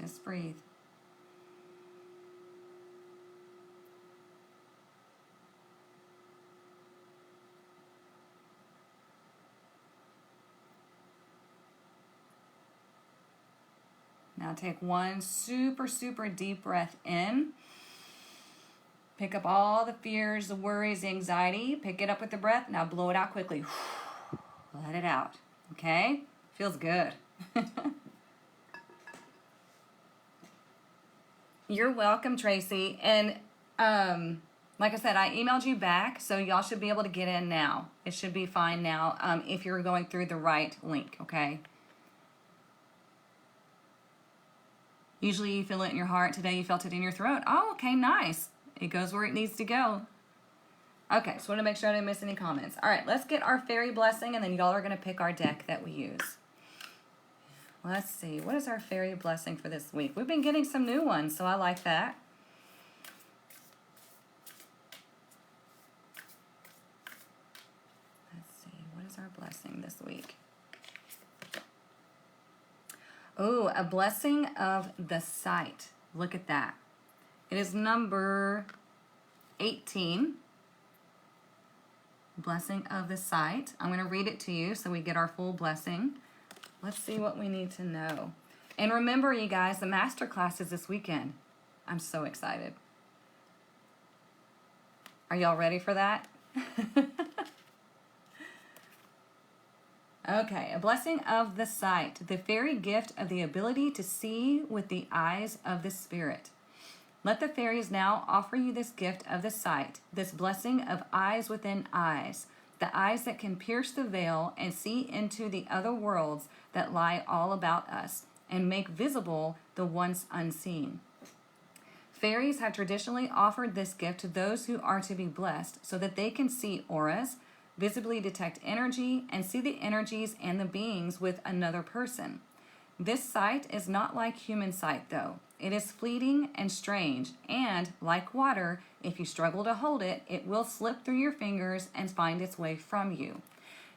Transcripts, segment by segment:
Just breathe. Now take one super, super deep breath in. Pick up all the fears, the worries, the anxiety. Pick it up with the breath. Now blow it out quickly. Let it out. Okay? Feels good. You're welcome, Tracy. And like I said, I emailed you back, so y'all should be able to get in now. It should be fine now if you're going through the right link, okay? Usually you feel it in your heart. Today you felt it in your throat. Oh, okay, nice. It goes where it needs to go. Okay, so I want to make sure I didn't miss any comments. All right, let's get our fairy blessing, and then y'all are going to pick our deck that we use. Let's see. What is our fairy blessing for this week? We've been getting some new ones, so I like that. Let's see. What is our blessing this week? Oh, a blessing of the sight. Look at that. It is number 18. Blessing of the sight. I'm going to read it to you so we get our full blessing. Let's see what we need to know. And remember, you guys, the masterclass is this weekend. I'm so excited. Are y'all ready for that? Okay, a blessing of the sight, the fairy gift of the ability to see with the eyes of the spirit. Let the fairies now offer you this gift of the sight, this blessing of eyes within eyes, the eyes that can pierce the veil and see into the other worlds that lie all about us and make visible the once unseen. Fairies have traditionally offered this gift to those who are to be blessed so that they can see auras, visibly detect energy, and see the energies and the beings with another person. This sight is not like human sight, though. It is fleeting and strange, and, like water, if you struggle to hold it, it will slip through your fingers and find its way from you.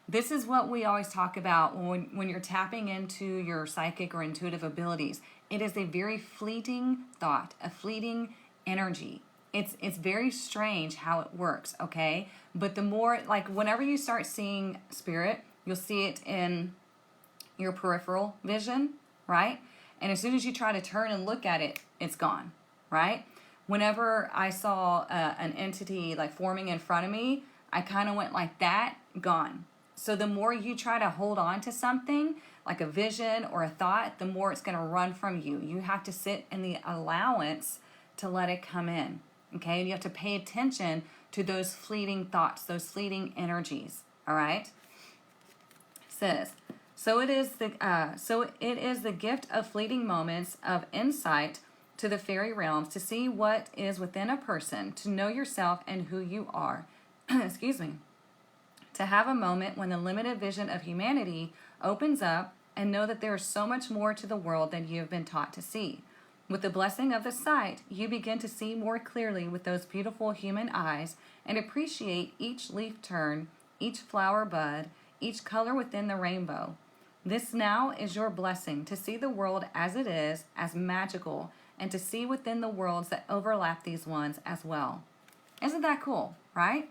This is what we always talk about when you're tapping into your psychic or intuitive abilities. It is a very fleeting thought, a fleeting energy. It's very strange how it works, okay? But the more, like, whenever you start seeing spirit, you'll see it in your peripheral vision, right? And as soon as you try to turn and look at it, it's gone, right? Whenever I saw an entity like forming in front of me, I kind of went like that, gone. So the more you try to hold on to something, like a vision or a thought, the more it's going to run from you. You have to sit in the allowance to let it come in, okay? And you have to pay attention to those fleeting thoughts, those fleeting energies, all right? It says, so it is the gift of fleeting moments of insight to the fairy realms to see what is within a person, to know yourself and who you are. Excuse me. To have a moment when the limited vision of humanity opens up and know that there is so much more to the world than you have been taught to see. With the blessing of the sight, you begin to see more clearly with those beautiful human eyes and appreciate each leaf turn, each flower bud, each color within the rainbow. This now is your blessing to see the world as it is, as magical, and to see within the worlds that overlap these ones as well. Isn't that cool, right?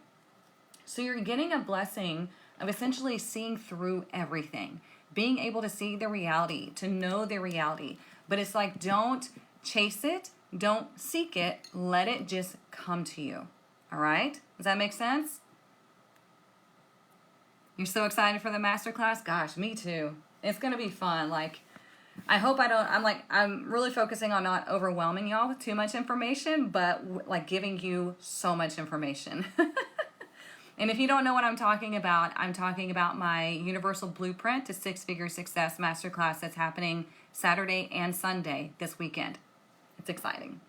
So you're getting a blessing of essentially seeing through everything, being able to see the reality, to know the reality. But it's like, don't chase it, don't seek it, let it just come to you. All right? Does that make sense? You're so excited for the masterclass? Gosh, me too. It's going to be fun. Like, I hope I'm really focusing on not overwhelming y'all with too much information, but like giving you so much information. And if you don't know what I'm talking about my Universal Blueprint to Six-Figure Success Masterclass that's happening Saturday and Sunday this weekend. It's exciting.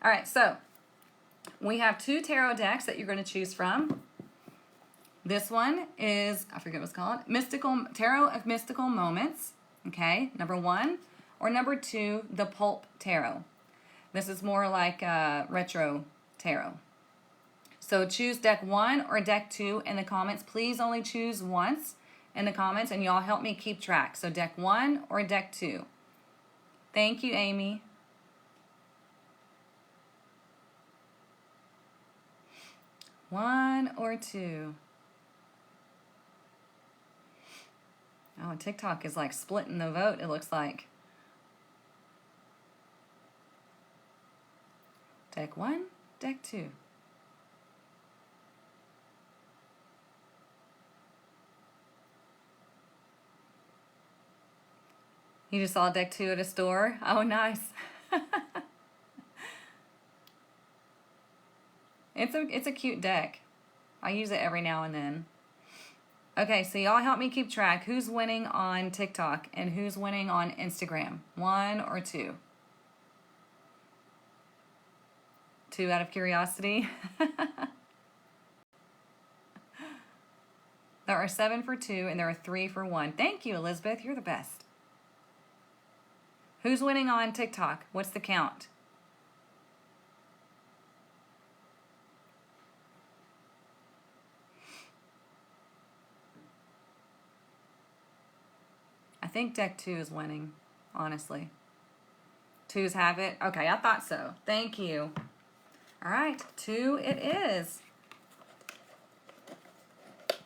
All right, so we have 2 tarot decks that you're going to choose from. This one is, I forget what it's called, Tarot of Mystical Moments, okay, number 1, or number 2, the Pulp Tarot. This is more like retro tarot. So choose deck 1 or deck 2 in the comments. Please only choose once in the comments, and y'all help me keep track. So deck 1 or deck 2. Thank you, Amy. One or two. Oh, TikTok is like splitting the vote, it looks like. Deck one, deck two. You just saw deck two at a store? Oh, nice. It's a cute deck. I use it every now and then. Okay, so y'all help me keep track. Who's winning on TikTok and who's winning on Instagram? One or two? Two out of curiosity. There are 7 for 2 and there are 3 for 1. Thank you, Elizabeth. You're the best. Who's winning on TikTok? What's the count? I think deck 2 is winning, honestly. 2s have it. Okay, I thought so. Thank you. All right, 2 it is.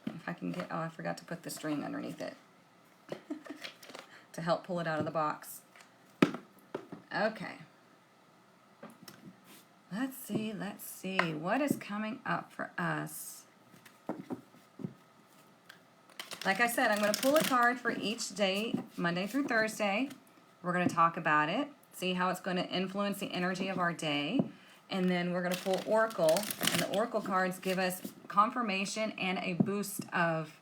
If I can get, oh, I forgot to put the string underneath it to help pull it out of the box. Okay. Let's see. What is coming up for us? Like I said, I'm going to pull a card for each day, Monday through Thursday. We're going to talk about it, see how it's going to influence the energy of our day. And then we're going to pull Oracle. And the Oracle cards give us confirmation and a boost of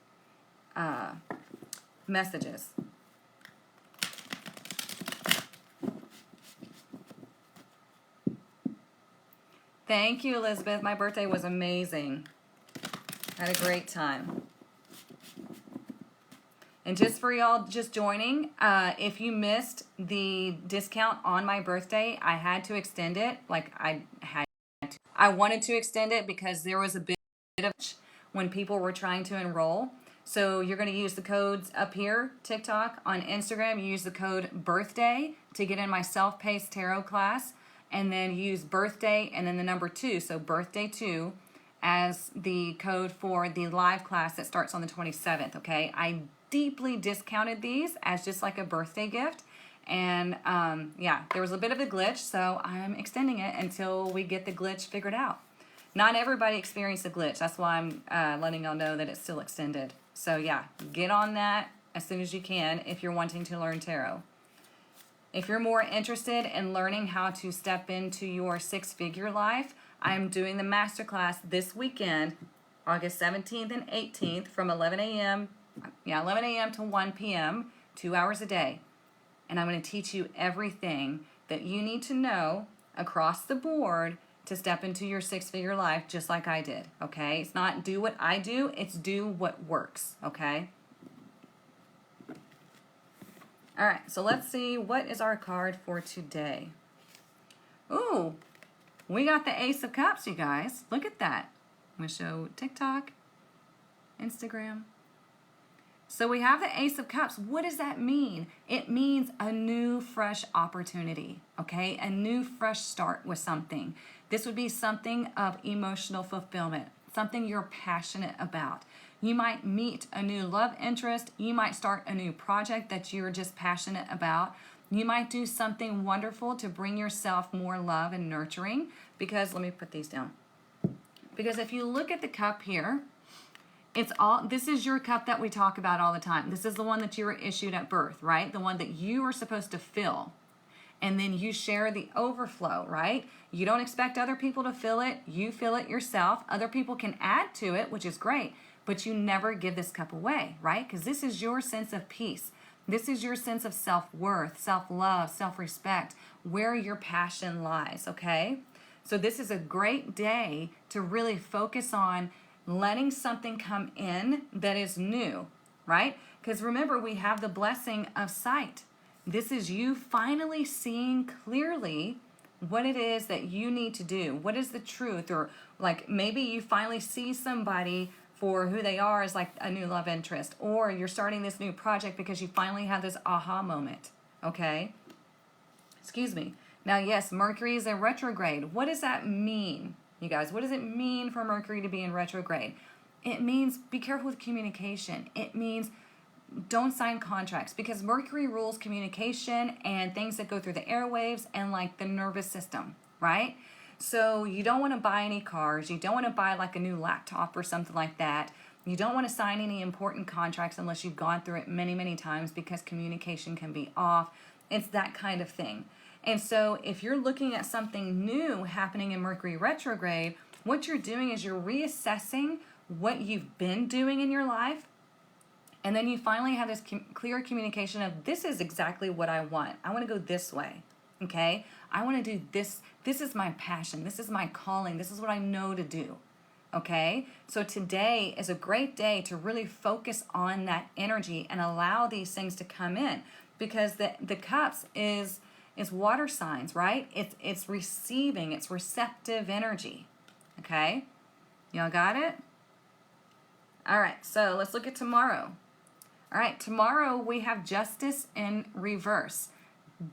messages. Thank you, Elizabeth. My birthday was amazing. Had a great time. And just for y'all just joining, if you missed the discount on my birthday, I had to extend it. I wanted to extend it because there was a bit of when people were trying to enroll. So you're going to use the codes up here, TikTok, on Instagram. You use the code birthday to get in my self-paced tarot class. And then use birthday and then the number 2, so birthday 2, as the code for the live class that starts on the 27th, okay? I deeply discounted these as just like a birthday gift. And yeah, there was a bit of a glitch, so I'm extending it until we get the glitch figured out. Not everybody experienced the glitch. That's why I'm letting y'all know that it's still extended. So yeah, get on that as soon as you can if you're wanting to learn tarot. If you're more interested in learning how to step into your 6-figure life, I'm doing the masterclass this weekend, August 17th and 18th from 11 a.m. to 1 p.m., 2 hours a day. And I'm going to teach you everything that you need to know across the board to step into your 6-figure life just like I did, okay? It's not do what I do, it's do what works, okay? All right, so let's see, what is our card for today? Ooh, we got the Ace of Cups, you guys. Look at that. I'm going to show TikTok, Instagram. So we have the Ace of Cups. What does that mean? It means a new, fresh opportunity, okay? A new, fresh start with something. This would be something of emotional fulfillment, something you're passionate about. You might meet a new love interest. You might start a new project that you're just passionate about. You might do something wonderful to bring yourself more love and nurturing. Because, let me put these down. Because if you look at the cup here, this is your cup that we talk about all the time. This is the one that you were issued at birth, right? The one that you were supposed to fill. And then you share the overflow, right? You don't expect other people to fill it. You fill it yourself. Other people can add to it, which is great. But you never give this cup away, right? Because this is your sense of peace. This is your sense of self-worth, self-love, self-respect, where your passion lies, okay? So this is a great day to really focus on letting something come in that is new, right? Because remember, we have the blessing of sight. This is you finally seeing clearly what it is that you need to do. What is the truth? Or like maybe you finally see somebody for who they are as like a new love interest, or you're starting this new project because you finally have this aha moment, okay? Excuse me. Now, yes, Mercury is in retrograde. What does that mean, you guys? What does it mean for Mercury to be in retrograde? It means be careful with communication. It means don't sign contracts, because Mercury rules communication and things that go through the airwaves and like the nervous system, right? So you don't want to buy any cars. You don't want to buy like a new laptop or something like that. You don't want to sign any important contracts unless you've gone through it many, many times, because communication can be off. It's that kind of thing. And so if you're looking at something new happening in Mercury retrograde, what you're doing is you're reassessing what you've been doing in your life. And then you finally have this clear communication of, this is exactly what I want. I want to go this way, okay? I want to do this. This is my passion. This is my calling. This is what I know to do, okay? So today is a great day to really focus on that energy and allow these things to come in, because the cups is water signs, right? It's receiving, it's receptive energy, okay? Y'all got it? All right, so let's look at tomorrow. All right, tomorrow we have Justice in reverse.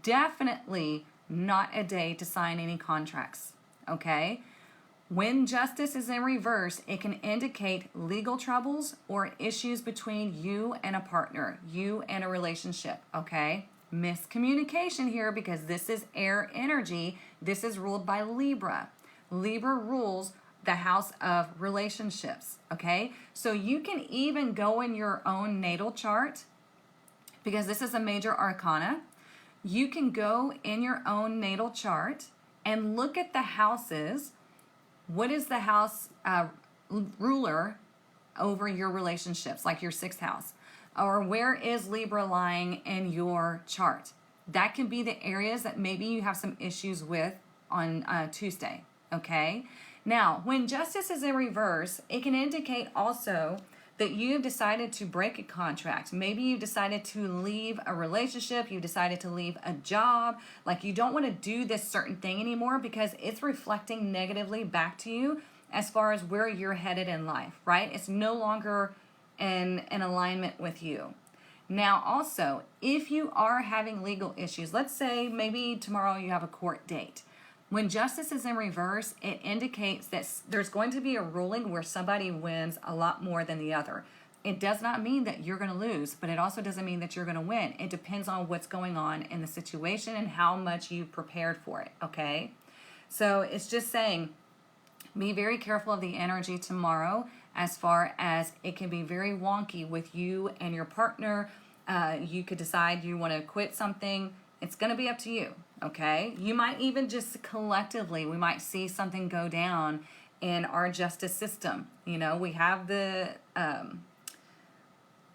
Definitely not a day to sign any contracts, okay? When Justice is in reverse, it can indicate legal troubles or issues between you and a partner, you and a relationship, okay? Miscommunication here, because this is air energy. This is ruled by Libra. Libra rules the house of relationships, okay? So you can even go in your own natal chart, because this is a major arcana. You can go in your own natal chart and look at the houses. What is the house ruler over your relationships, like your 6th house? Or where is Libra lying in your chart? That can be the areas that maybe you have some issues with on Tuesday, okay? Now, when Justice is in reverse, it can indicate also that you have decided to break a contract. Maybe you decided to leave a relationship, you decided to leave a job, like you don't want to do this certain thing anymore because it's reflecting negatively back to you as far as where you're headed in life, right? It's no longer in alignment with you. Now, also, if you are having legal issues, let's say maybe tomorrow you have a court date. When Justice is in reverse, it indicates that there's going to be a ruling where somebody wins a lot more than the other. It does not mean that you're going to lose, but it also doesn't mean that you're going to win. It depends on what's going on in the situation and how much you prepared for it, okay? So it's just saying, be very careful of the energy tomorrow, as far as it can be very wonky with you and your partner. You could decide you want to quit something. It's going to be up to you, okay? You might even just collectively, we might see something go down in our justice system. You know, we have the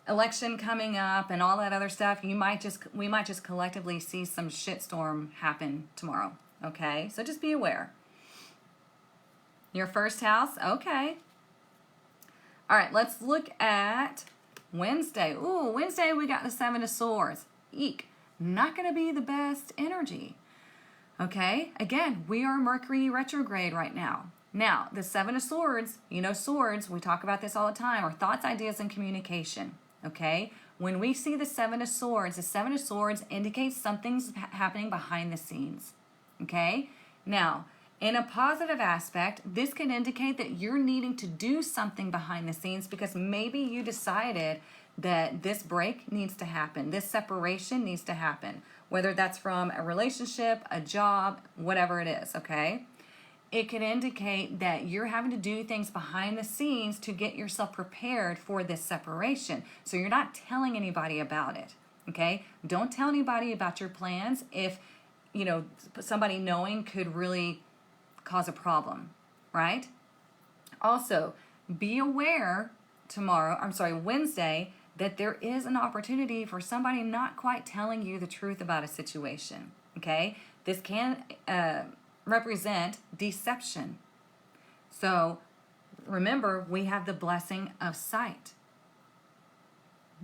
election coming up and all that other stuff. We might just collectively see some shitstorm happen tomorrow, okay? So just be aware. Your 1st house, okay. All right, let's look at Wednesday. Ooh, Wednesday we got the 7 of Swords. Eek. Not going to be the best energy. Okay? Again, we are Mercury retrograde right now. Now, the 7 of Swords, you know, swords, we talk about this all the time, are thoughts, ideas, and communication. Okay? When we see the 7 of Swords indicates something's happening behind the scenes. Okay? Now, in a positive aspect, this can indicate that you're needing to do something behind the scenes, because maybe you decided that this break needs to happen. This separation needs to happen, whether that's from a relationship, a job, whatever it is, okay? It can indicate that you're having to do things behind the scenes to get yourself prepared for this separation. So you're not telling anybody about it, okay? Don't tell anybody about your plans if, you know, somebody knowing could really cause a problem, right? Also, be aware Wednesday, that there is an opportunity for somebody not quite telling you the truth about a situation, okay? This can represent deception. So remember, we have the blessing of sight.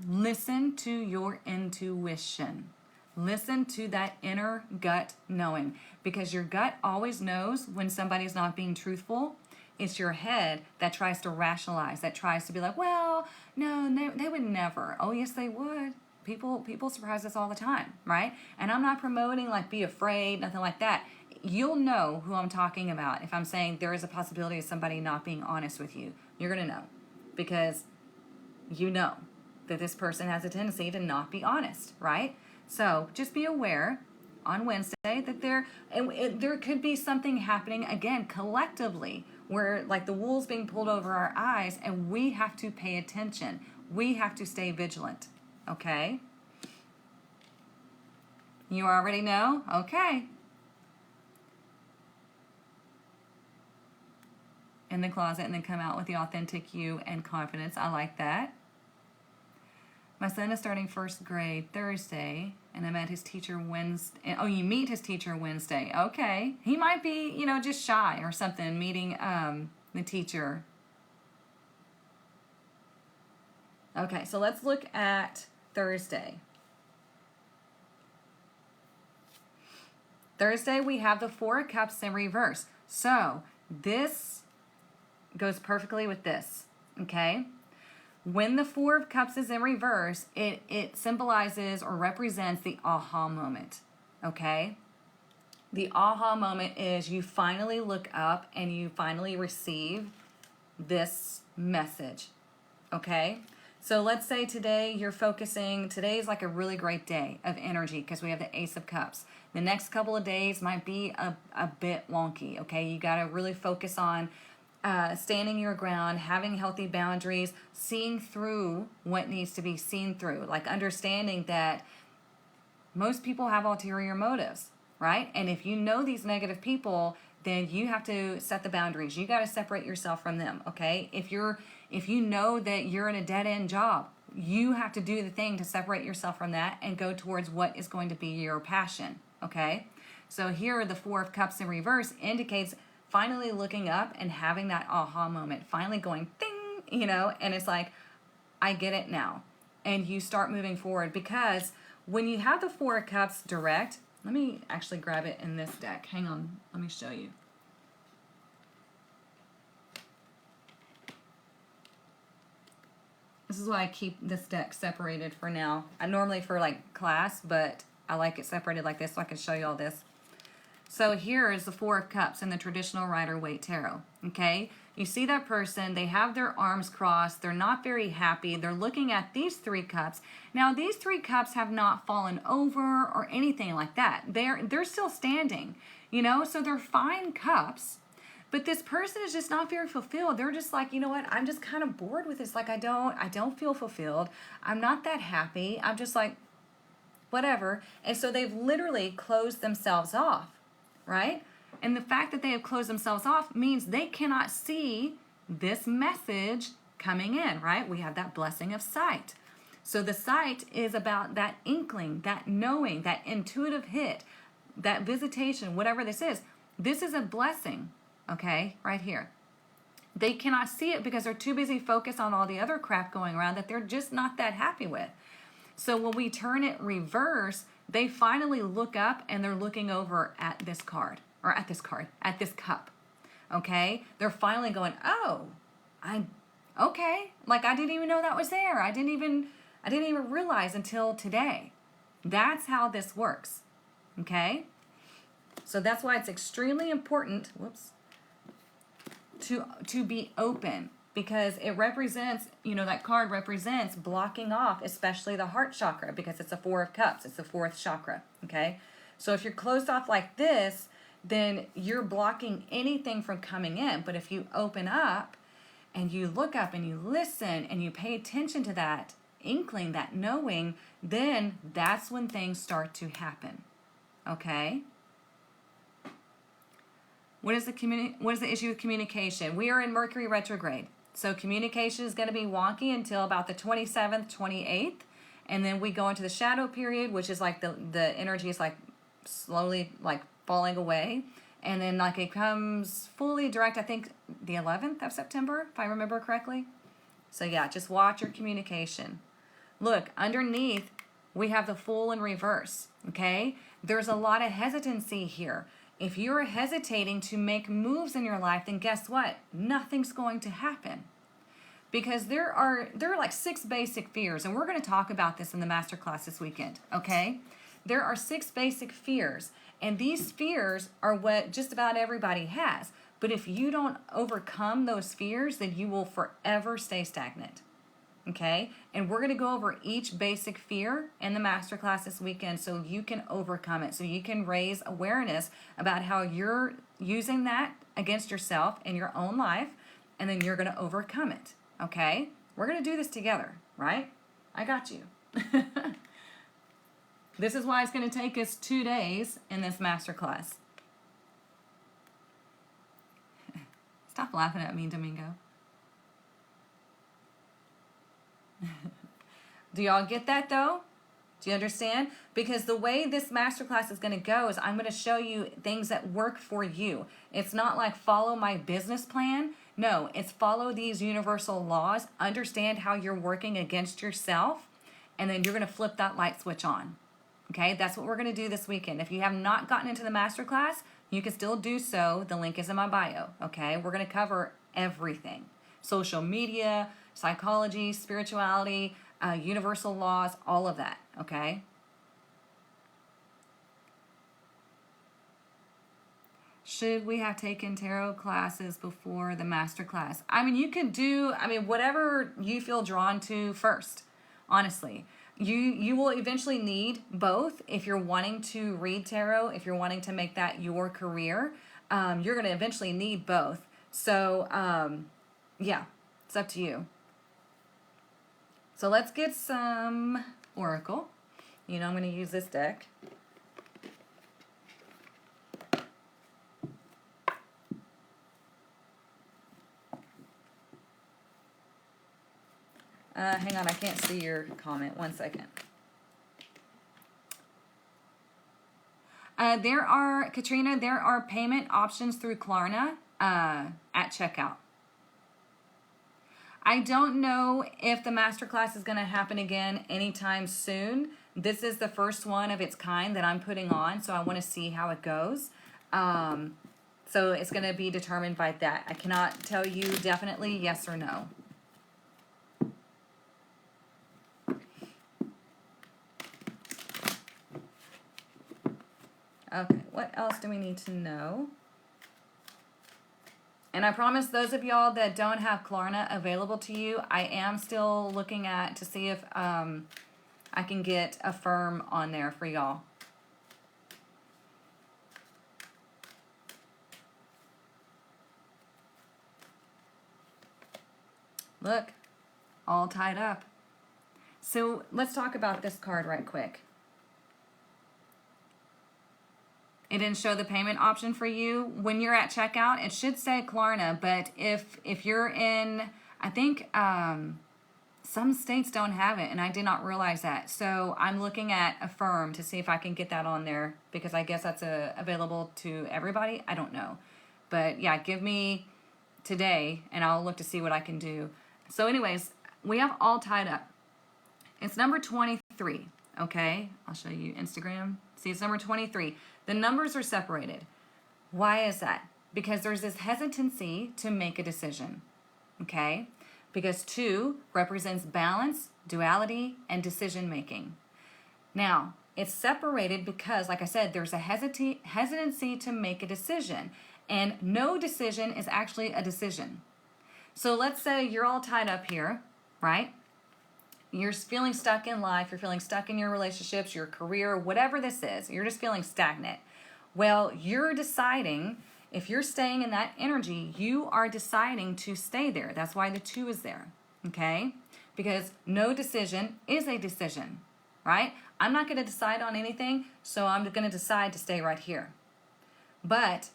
Listen to your intuition. Listen to that inner gut knowing, because your gut always knows when somebody's not being truthful. It's your head that tries to rationalize, that tries to be like, well, no, they would never. Oh, yes, they would. People surprise us all the time, right? And I'm not promoting like be afraid, nothing like that. You'll know who I'm talking about if I'm saying there is a possibility of somebody not being honest with you. You're going to know because you know that this person has a tendency to not be honest, right? So just be aware on Wednesday that there could be something happening again collectively where like the wool's being pulled over our eyes and we have to pay attention. We have to stay vigilant, okay? You already know? Okay. In the closet and then come out with the authentic you and confidence. I like that. My son is starting first grade Thursday, and I met his teacher Wednesday. Oh, you meet his teacher Wednesday. Okay. He might be, just shy or something, meeting the teacher. Okay, so let's look at Thursday. Thursday, we have the Four of Cups in reverse. So this goes perfectly with this, okay? When the Four of Cups is in reverse, it symbolizes or represents the aha moment, okay? The aha moment is you finally look up and you finally receive this message, okay? So let's say today today is like a really great day of energy because we have the Ace of Cups. The next couple of days might be a bit wonky, okay? You got to really focus on standing your ground, having healthy boundaries, seeing through what needs to be seen through, like understanding that most people have ulterior motives, right? And if you know these negative people, then you have to set the boundaries. You got to separate yourself from them, okay? If you know that you're in a dead-end job, you have to do the thing to separate yourself from that and go towards what is going to be your passion, okay? So here, the Four of Cups in reverse indicates finally looking up and having that aha moment, finally going ding, and it's like, I get it now. And you start moving forward because when you have the Four of Cups direct, let me actually grab it in this deck. Hang on, let me show you. This is why I keep this deck separated for now. I normally for like class, but I like it separated like this so I can show you all this. So here is the Four of Cups in the traditional Rider-Waite Tarot, okay? You see that person, they have their arms crossed, they're not very happy, they're looking at these three cups. Now, these three cups have not fallen over or anything like that. They're still standing, so they're fine cups, but this person is just not very fulfilled. They're just like, you know what, I'm just kind of bored with this. Like, I don't feel fulfilled. I'm not that happy. I'm just like, whatever. And so they've literally closed themselves off. Right? And the fact that they have closed themselves off means they cannot see this message coming in, right? We have that blessing of sight. So the sight is about that inkling, that knowing, that intuitive hit, that visitation, whatever this is. This is a blessing, okay, right here. They cannot see it because they're too busy focused on all the other crap going around that they're just not that happy with. So when we turn it reverse, they finally look up and they're looking over at this card, or at this cup, okay? They're finally going, oh, okay. Like, I didn't even know that was there. I didn't even realize until today. That's how this works, okay? So that's why it's extremely important, to be open, because it represents, that card represents blocking off, especially the heart chakra, because it's a Four of Cups. It's the fourth chakra, okay? So if you're closed off like this, then you're blocking anything from coming in. But if you open up and you look up and you listen and you pay attention to that inkling, that knowing, then that's when things start to happen, okay? What is the issue with communication? We are in Mercury retrograde. So communication is going to be wonky until about the 27th, 28th. And then we go into the shadow period, which is like the energy is like slowly like falling away. And then like it comes fully direct, I think the 11th of September, if I remember correctly. So yeah, just watch your communication. Look, underneath we have the Fool in reverse, okay? There's a lot of hesitancy here. If you're hesitating to make moves in your life, then guess what? Nothing's going to happen. because there are like 6 basic fears, and we're going to talk about this in the masterclass this weekend, okay? There are 6 basic fears, and these fears are what just about everybody has. But if you don't overcome those fears, then you will forever stay stagnant. Okay? And we're going to go over each basic fear in the masterclass this weekend so you can overcome it, so you can raise awareness about how you're using that against yourself in your own life, and then you're going to overcome it. Okay? We're going to do this together, right? I got you. This is why it's going to take us 2 days in this masterclass. Stop laughing at me, Domingo. Do y'all get that though? Do you understand? Because the way this masterclass is going to go is I'm going to show you things that work for you. It's not like follow my business plan. No, it's follow these universal laws, understand how you're working against yourself, and then you're going to flip that light switch on. Okay, that's what we're going to do this weekend. If you have not gotten into the masterclass, you can still do so. The link is in my bio. Okay, we're going to cover everything: social media, psychology, spirituality, universal laws, all of that, okay? Should we have taken tarot classes before the master class? I mean, you can do, whatever you feel drawn to first, honestly. You will eventually need both if you're wanting to read tarot, if you're wanting to make that your career. You're going to eventually need both. So, yeah, it's up to you. So let's get some Oracle. You know I'm going to use this deck. Hang on, I can't see your comment. 1 second. Katrina, there are payment options through Klarna at checkout. I don't know if the masterclass is going to happen again anytime soon. This is the first one of its kind that I'm putting on, so I want to see how it goes. So it's going to be determined by that. I cannot tell you definitely yes or no. Okay, what else do we need to know? And I promise those of y'all that don't have Klarna available to you, I am still looking to see if I can get a firm on there for y'all. Look, all tied up. So let's talk about this card right quick. It didn't show the payment option for you. When you're at checkout, it should say Klarna, but if you're in, I think some states don't have it, and I did not realize that. So I'm looking at Affirm to see if I can get that on there, because I guess that's available to everybody. I don't know. But yeah, give me today, and I'll look to see what I can do. So anyways, we have all tied up. It's number 23, okay? I'll show you Instagram. See, it's number 23. The numbers are separated. Why is that? Because there's this hesitancy to make a decision, okay? Because 2 represents balance, duality, and decision making. Now, it's separated because, like I said, there's a hesitancy to make a decision, and no decision is actually a decision. So let's say you're all tied up here, right? You're feeling stuck in life, you're feeling stuck in your relationships, your career, whatever this is, you're just feeling stagnant. Well, you're deciding, if you're staying in that energy, you are deciding to stay there. That's why the 2 is there, okay? Because no decision is a decision, right? I'm not going to decide on anything, so I'm going to decide to stay right here. But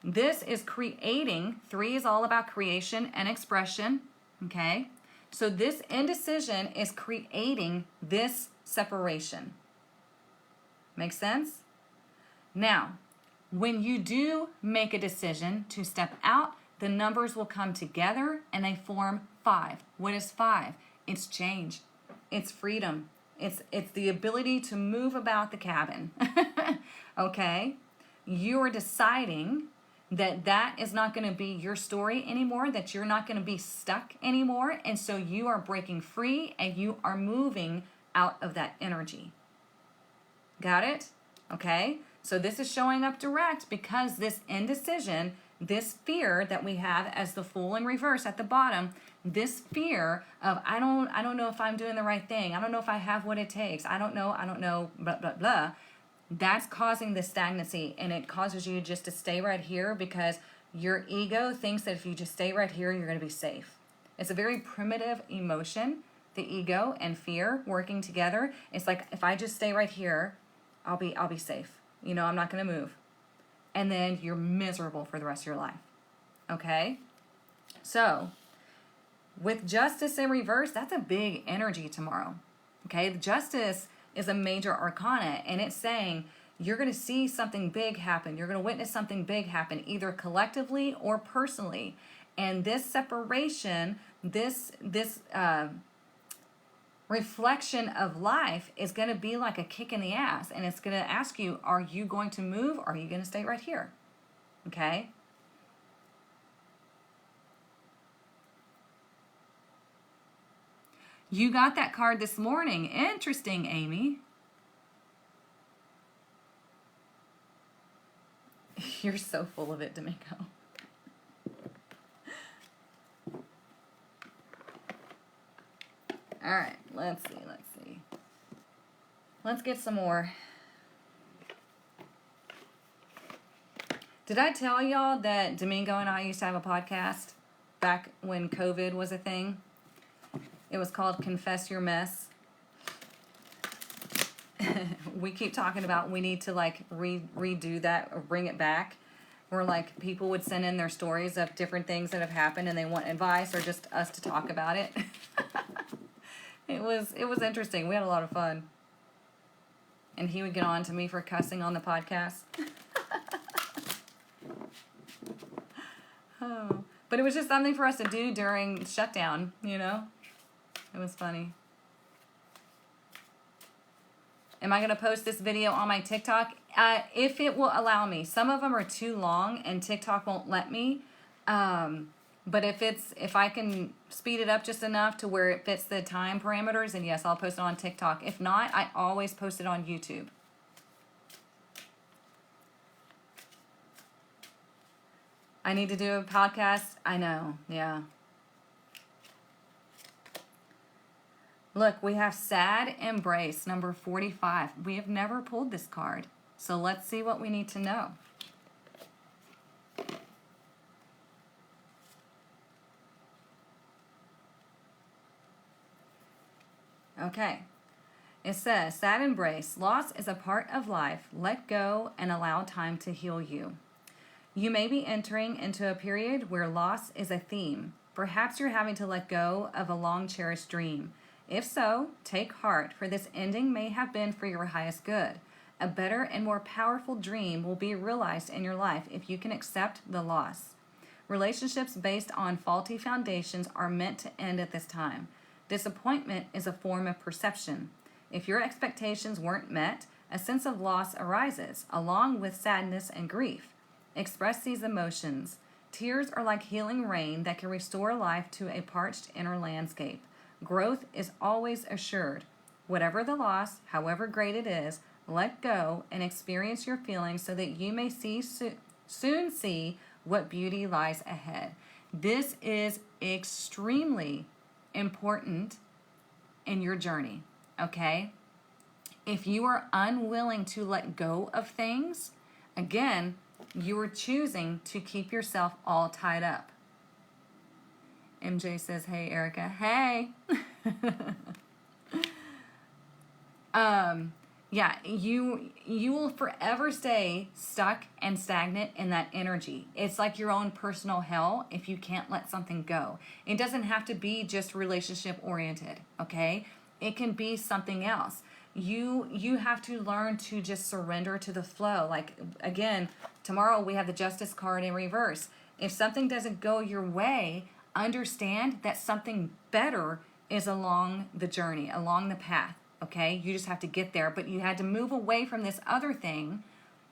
this is creating, 3 is all about creation and expression, okay? So this indecision is creating this separation. Make sense? Now, when you do make a decision to step out, the numbers will come together and they form 5. What is 5? It's change. It's freedom. It's the ability to move about the cabin. Okay? You're deciding that is not going to be your story anymore, that you're not going to be stuck anymore. And so you are breaking free and you are moving out of that energy. Got it? Okay. So this is showing up direct because this indecision, this fear that we have as the Fool in reverse at the bottom, this fear of I don't know if I'm doing the right thing. I don't know if I have what it takes. I don't know, blah, blah, blah. That's causing the stagnancy, and it causes you just to stay right here because your ego thinks that if you just stay right here, you're going to be safe. It's a very primitive emotion, the ego and fear working together. It's like, if I just stay right here, I'll be safe. You know, I'm not going to move. And then you're miserable for the rest of your life. Okay? So, with justice in reverse, that's a big energy tomorrow. Okay? The justice is a major arcana, and it's saying you're going to see something big happen. You're going to witness something big happen, either collectively or personally. And this separation, this reflection of life is going to be like a kick in the ass, and it's going to ask you, are you going to move, or are you going to stay right here? Okay? You got that card this morning. Interesting, Amy. You're so full of it, D'Amico. All right, let's see. Let's get some more. Did I tell y'all that Domingo and I used to have a podcast back when COVID was a thing? It was called Confess Your Mess. We keep talking about we need to like redo that or bring it back. Where like people would send in their stories of different things that have happened and they want advice or just us to talk about it. It was interesting. We had a lot of fun. And he would get on to me for cussing on the podcast. Oh. But it was just something for us to do during shutdown, you know? It was funny. Am I going to post this video on my TikTok? If it will allow me. Some of them are too long and TikTok won't let me. But if I can speed it up just enough to where it fits the time parameters, then yes, I'll post it on TikTok. If not, I always post it on YouTube. I need to do a podcast. I know, yeah. Look, we have Sad Embrace, number 45. We have never pulled this card. So let's see what we need to know. Okay. It says, Sad Embrace, loss is a part of life. Let go and allow time to heal you. You may be entering into a period where loss is a theme. Perhaps you're having to let go of a long-cherished dream. If so, take heart, for this ending may have been for your highest good. A better and more powerful dream will be realized in your life if you can accept the loss. Relationships based on faulty foundations are meant to end at this time. Disappointment is a form of perception. If your expectations weren't met, a sense of loss arises, along with sadness and grief. Express these emotions. Tears are like healing rain that can restore life to a parched inner landscape. Growth is always assured. Whatever the loss, however great it is, let go and experience your feelings so that you may soon see what beauty lies ahead. This is extremely important in your journey, okay? If you are unwilling to let go of things, again, you are choosing to keep yourself all tied up. MJ says, hey, Erica. Hey. Yeah, you will forever stay stuck and stagnant in that energy. It's like your own personal hell if you can't let something go. It doesn't have to be just relationship oriented, okay? It can be something else. You have to learn to just surrender to the flow. Like, again, tomorrow we have the Justice card in reverse. If something doesn't go your way, understand that something better is along the journey, along the path, okay? You just have to get there, but you had to move away from this other thing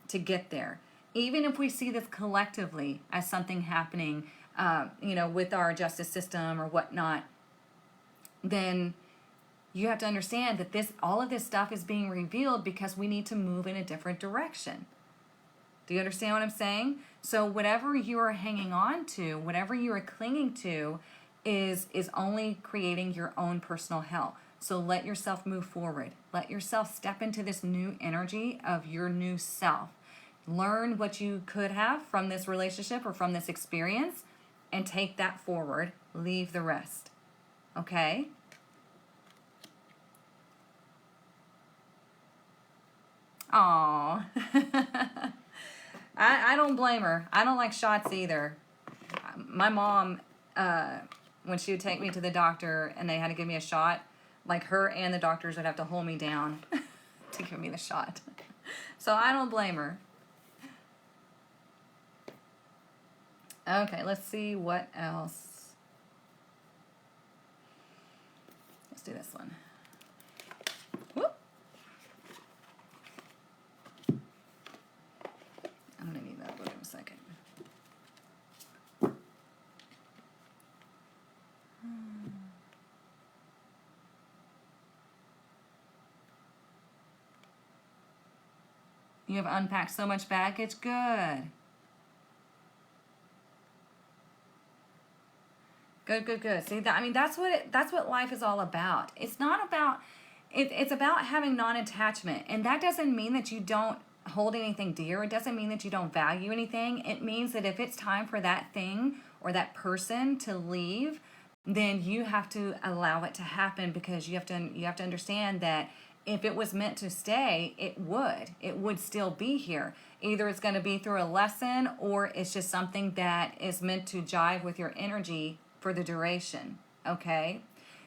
to get there. even if we see this collectively as something happening, with our justice system or whatnot, then you have to understand that all of this stuff is being revealed because we need to move in a different direction. Do you understand what I'm saying? So whatever you are hanging on to, whatever you are clinging to, is only creating your own personal hell. So let yourself move forward. Let yourself step into this new energy of your new self. Learn what you could have from this relationship or from this experience and take that forward. Leave the rest. Okay? Aww. I don't blame her. I don't like shots either. My mom, when she would take me to the doctor and they had to give me a shot, like her and the doctors would have to hold me down to give me the shot. So I don't blame her. Okay, let's see what else. Let's do this one. Whoop. I'm going to need that. Wait a second. You have unpacked so much baggage. Good. Good. See, that's what life is all about. It's not about, it's about having non-attachment. And that doesn't mean that you don't hold anything dear. It doesn't mean that you don't value anything. It means that if it's time for that thing or that person to leave, then you have to allow it to happen, because you have to understand that if it was meant to stay, it would still be here. Either it's going to be through a lesson, or it's just something that is meant to jive with your energy for the duration. Okay?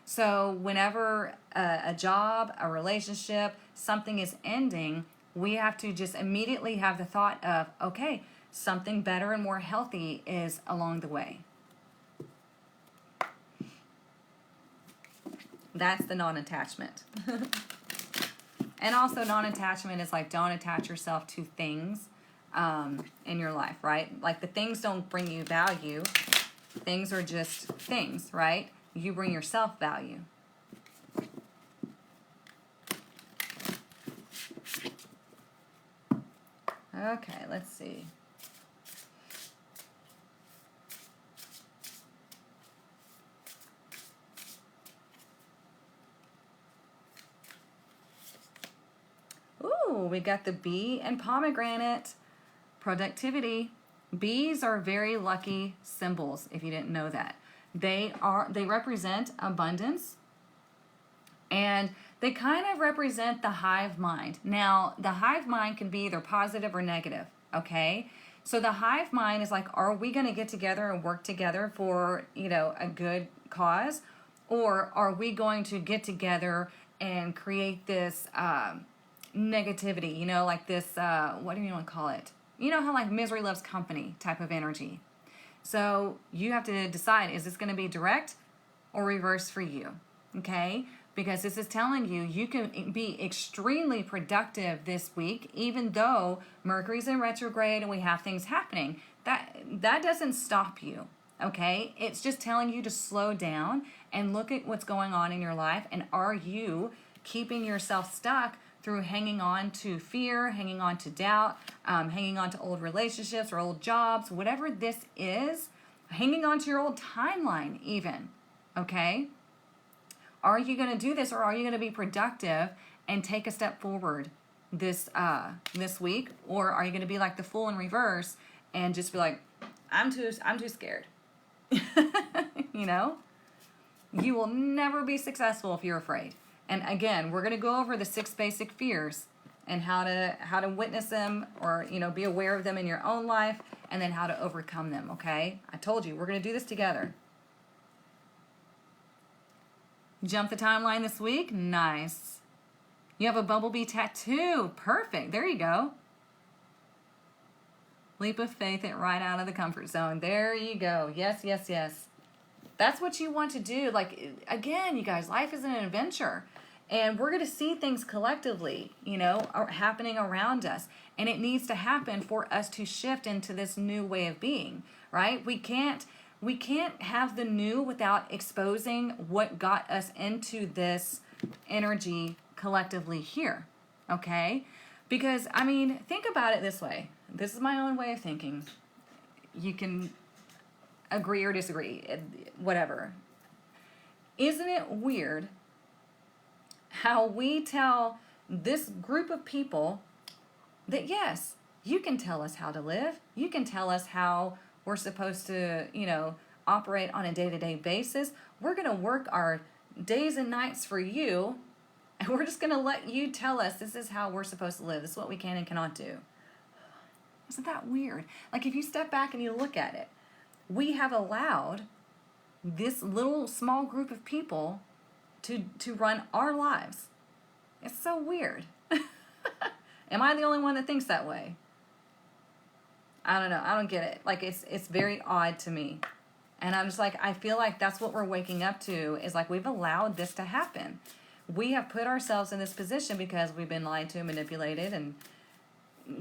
So whenever a job, a relationship, something is ending, we have to just immediately have the thought of, okay, something better and more healthy is along the way. That's the non-attachment. And also non-attachment is like, don't attach yourself to things in your life, right? Like the things don't bring you value. Things are just things, right? You bring yourself value. Okay, let's see. Ooh, we got the bee and pomegranate. Productivity. Bees are very lucky symbols, if you didn't know that. They represent abundance, and they kind of represent the hive mind. Now, the hive mind can be either positive or negative, okay? So the hive mind is like, are we going to get together and work together for, a good cause? Or are we going to get together and create this negativity, like this, what do you want to call it? You know how like misery loves company type of energy. So you have to decide, is this going to be direct or reverse for you? Okay? Because this is telling you, you can be extremely productive this week, even though Mercury's in retrograde and we have things happening. That doesn't stop you. Okay? It's just telling you to slow down and look at what's going on in your life, and are you keeping yourself stuck through hanging on to fear, hanging on to doubt, hanging on to old relationships or old jobs, whatever this is, hanging on to your old timeline even, okay? Are you going to do this, or are you going to be productive and take a step forward this week? Or are you going to be like the fool in reverse and just be like, I'm too scared? You will never be successful if you're afraid. And again, we're going to go over the 6 basic fears and how to witness them, or be aware of them in your own life, and then how to overcome them. Okay? I told you we're going to do this together. Jump the timeline this week. Nice. You have a bumblebee tattoo. Perfect. There you go. Leap of faith it right out of the comfort zone. There you go. Yes. That's what you want to do. Like, again, you guys, life is an adventure. And we're going to see things collectively, you know, are happening around us. And it needs to happen for us to shift into this new way of being, right? We can't have the new without exposing what got us into this energy collectively here. Okay? Because I mean, think about it this way. This is my own way of thinking. You can agree or disagree, whatever. Isn't it weird how we tell this group of people that yes, you can tell us how to live. You can tell us how we're supposed to, you know, operate on a day-to-day basis. We're going to work our days and nights for you, and we're just going to let you tell us this is how we're supposed to live. This is what we can and cannot do. Isn't that weird? Like if you step back and you look at it, we have allowed this little small group of people to run our lives. It's so weird. Am I the only one that thinks that way? I don't know. I don't get it. Like it's very odd to me. And I'm just like, I feel like that's what we're waking up to, is like we've allowed this to happen. We have put ourselves in this position because we've been lied to, manipulated, and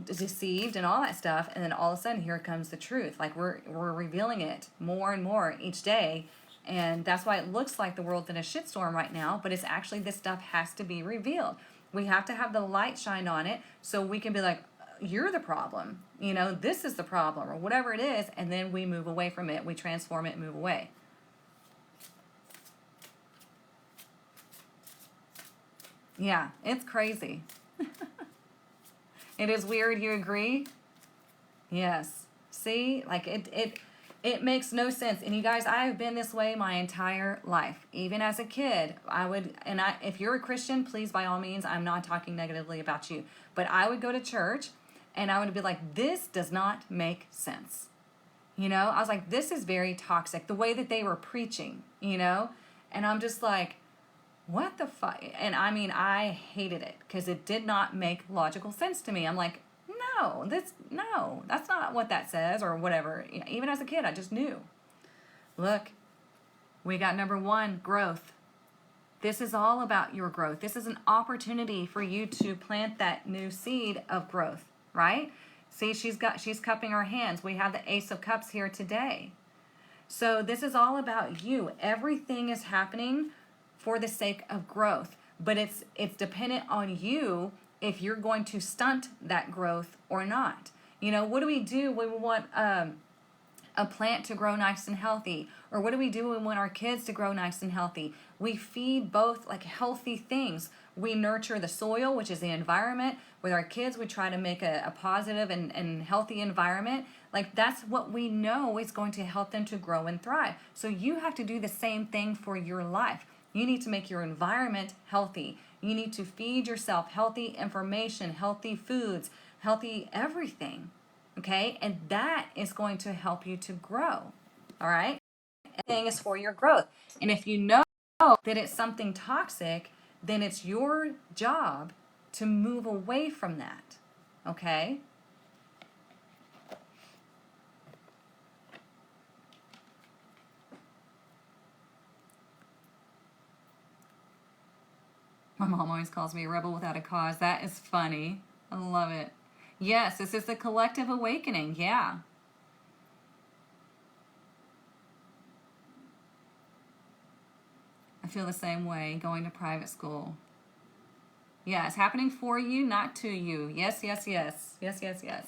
deceived and all that stuff. And then all of a sudden here comes the truth. Like we're revealing it more and more each day. And that's why it looks like the world's in a shitstorm right now, but it's actually, this stuff has to be revealed. We have to have the light shine on it so we can be like, you're the problem, you know, this is the problem, or whatever it is, and then we move away from it, we transform it and move away. Yeah, it's crazy. It is weird, you agree? Yes. See, like it makes no sense. And you guys, I have been this way my entire life. Even as a kid, if you're a Christian, please, by all means, I'm not talking negatively about you, but I would go to church and I would be like, this does not make sense. You know, I was like, this is very toxic, the way that they were preaching, you know? And I'm just like, what the fuck? And I mean, I hated it because it did not make logical sense to me. I'm like, no, that's not what that says, or whatever. Even as a kid, I just knew. Look, we got number 1, growth. This is all about your growth. This is an opportunity for you to plant that new seed of growth, right? See, she's cupping her hands. We have the Ace of Cups here today. So this is all about you. Everything is happening for the sake of growth, but it's dependent on you if you're going to stunt that growth or not. You know, what do we do when we want a plant to grow nice and healthy? Or what do we do when we want our kids to grow nice and healthy? We feed both like healthy things. We nurture the soil, which is the environment. With our kids, we try to make a positive and healthy environment. Like that's what we know is going to help them to grow and thrive. So you have to do the same thing for your life. You need to make your environment healthy. You need to feed yourself healthy information, healthy foods, healthy everything. Okay? And that is going to help you to grow. All right? Everything is for your growth. And if you know that it's something toxic, then it's your job to move away from that. Okay? My mom always calls me a rebel without a cause. That is funny. I love it. Yes, this is the collective awakening. Yeah. I feel the same way going to private school. Yeah, it's happening for you, not to you. Yes, yes, yes. Yes, yes, yes.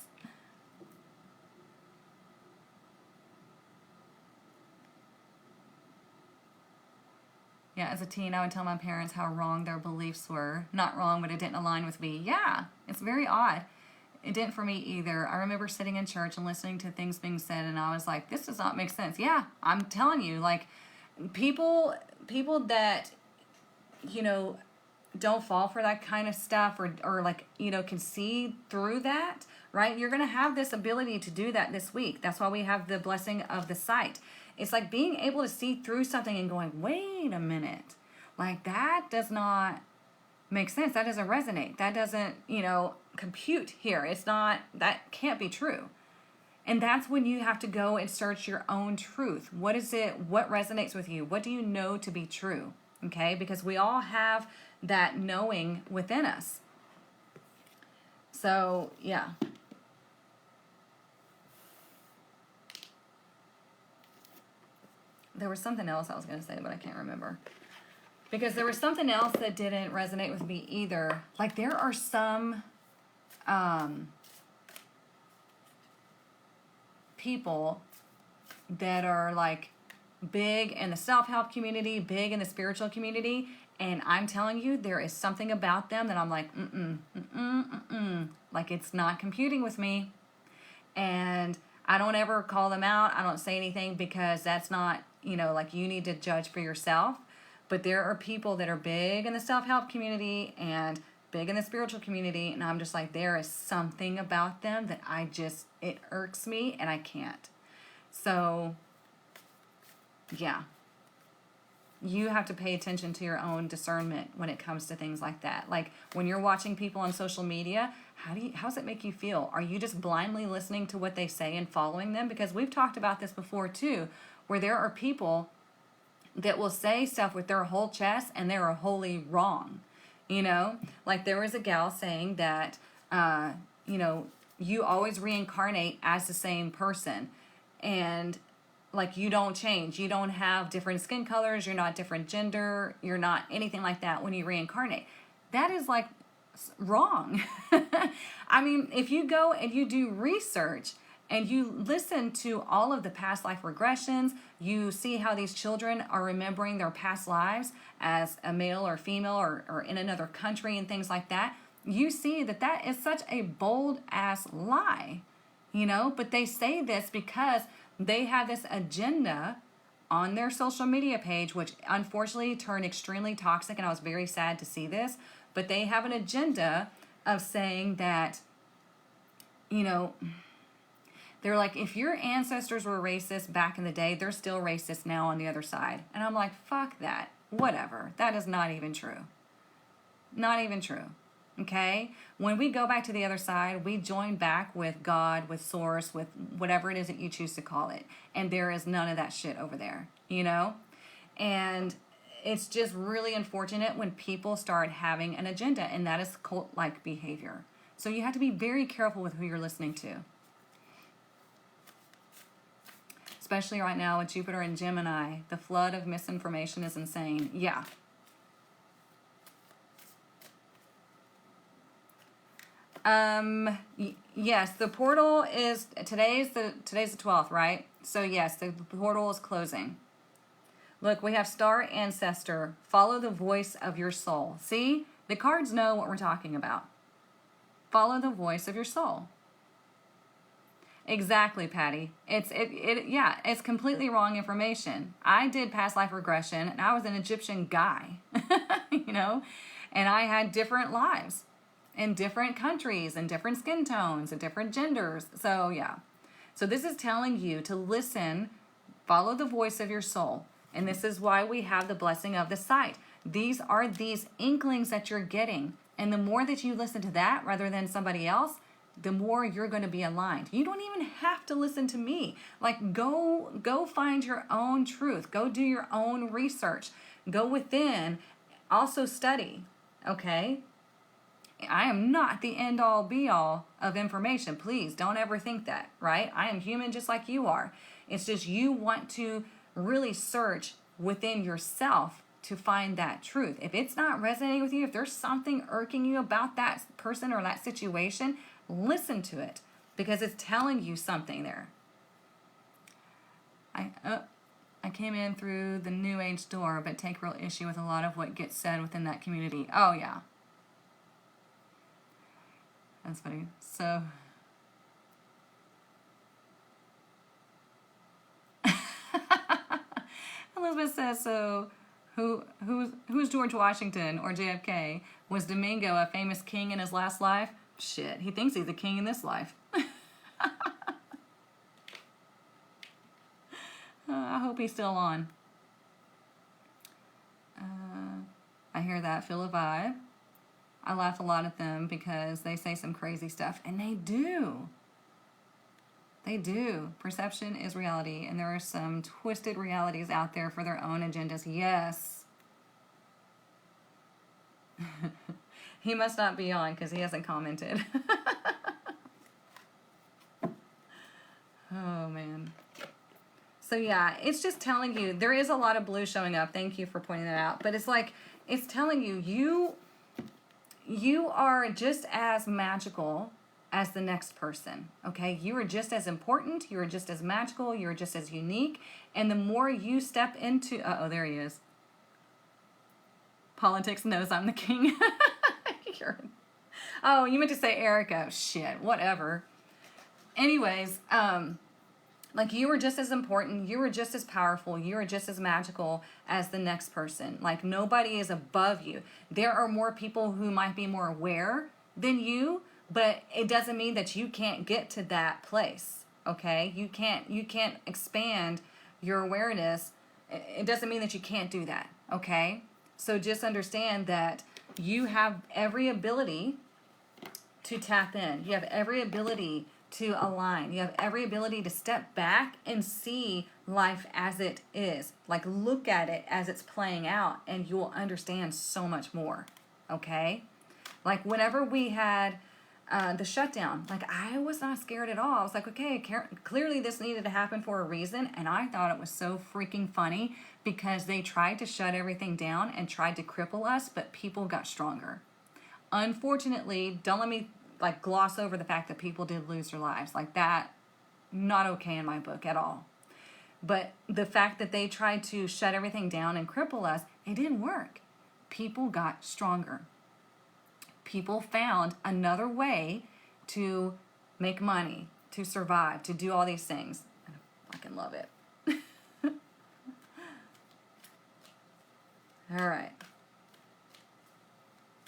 Yeah, as a teen, I would tell my parents how wrong their beliefs were. Not wrong, but it didn't align with me. Yeah, it's very odd. It didn't for me either. I remember sitting in church and listening to things being said, and I was like, this does not make sense. Yeah, I'm telling you, like, people that, you know, don't fall for that kind of stuff, or like, you know, can see through that, right? You're going to have this ability to do that this week. That's why we have the blessing of the sight. It's like being able to see through something and going, wait a minute, like that does not make sense. That doesn't resonate. That doesn't, you know, compute here. It's not, that can't be true. And that's when you have to go and search your own truth. What is it? What resonates with you? What do you know to be true? okay? Because we all have that knowing within us. So, yeah. There was something else I was going to say, but I can't remember. Because there was something else that didn't resonate with me either. Like, there are some people that are like big in the self-help community, big in the spiritual community, and I'm telling you, there is something about them that I'm like, like it's not computing with me. And I don't ever call them out. I don't say anything because that's not, like you need to judge for yourself. But there are people that are big in the self-help community and big in the spiritual community, and I'm just like, there is something about them that it irks me and I can't. So, yeah. You have to pay attention to your own discernment when it comes to things like that. Like when you're watching people on social media, how does it make you feel? Are you just blindly listening to what they say and following them? Because we've talked about this before too, where there are people that will say stuff with their whole chest and they're wholly wrong. Like there was a gal saying that, you always reincarnate as the same person. And like you don't change. You don't have different skin colors. You're not different gender. You're not anything like that when you reincarnate. That is like wrong. I mean, if you go and you do research and you listen to all of the past life regressions, you see how these children are remembering their past lives as a male or female or in another country and things like that. You see that is such a bold ass lie, but they say this because they have this agenda on their social media page, which unfortunately turned extremely toxic, and I was very sad to see this, but they have an agenda of saying that, they're like, if your ancestors were racist back in the day, they're still racist now on the other side. And I'm like, fuck that. Whatever. That is not even true. Not even true. Okay? When we go back to the other side, we join back with God, with Source, with whatever it is that you choose to call it. And there is none of that shit over there, And it's just really unfortunate when people start having an agenda, and that is cult-like behavior. So you have to be very careful with who you're listening to. Especially right now with Jupiter and Gemini, the flood of misinformation is insane. Yeah. Yes, the portal is today's the 12th, right? So yes, the portal is closing. Look, we have Star Ancestor. Follow the voice of your soul. See? The cards know what we're talking about. Follow the voice of your soul. Exactly, Patty. It's completely wrong information. I did past life regression and I was an Egyptian guy, and I had different lives in different countries and different skin tones and different genders. So, yeah. So this is telling you to listen, follow the voice of your soul. And this is why we have the blessing of the sight. These are these inklings that you're getting. And the more that you listen to that rather than somebody else, the more you're going to be aligned. You don't even have to listen to me. Like, go find your own truth. Go do your own research. Go within. Also study, okay? I am not the end-all, be-all of information. Please, don't ever think that, right? I am human just like you are. It's just you want to really search within yourself to find that truth. If it's not resonating with you, if there's something irking you about that person or that situation, listen to it because it's telling you something there. I came in through the New Age door, but take real issue with a lot of what gets said within that community. Oh, yeah. That's funny. So, Elizabeth says, so who's George Washington or JFK? Was Domingo a famous king in his last life? Shit, he thinks he's a king in this life. I hope he's still on. I hear that, feel a vibe. I laugh a lot at them because they say some crazy stuff, and they do. They do. Perception is reality, and there are some twisted realities out there for their own agendas. Yes. He must not be on because he hasn't commented. Oh, man. So, yeah, it's just telling you, there is a lot of blue showing up. Thank you for pointing that out. But it's like, it's telling you, you are just as magical as the next person, okay? You are just as important. You are just as magical. You are just as unique. And the more you step into... Uh-oh, there he is. Politics knows I'm the king. Oh, you meant to say Erica. Shit, whatever. Anyways, like you are just as important, you are just as powerful, you are just as magical as the next person. Like nobody is above you. There are more people who might be more aware than you, but it doesn't mean that you can't get to that place. Okay? You can't expand your awareness. It doesn't mean that you can't do that. Okay? So just understand that you have every ability to tap in. You have every ability to align. You have every ability to step back and see life as it is. Like look at it as it's playing out and you'll understand so much more. Okay? Like whenever we had the shutdown, like I was not scared at all. I was like, okay, clearly this needed to happen for a reason. And I thought it was so freaking funny because they tried to shut everything down and tried to cripple us, but people got stronger. Unfortunately, don't let me like gloss over the fact that people did lose their lives. Like that, not okay in my book at all. But the fact that they tried to shut everything down and cripple us, it didn't work. People got stronger. People found another way to make money, to survive, to do all these things. I fucking love it. All right.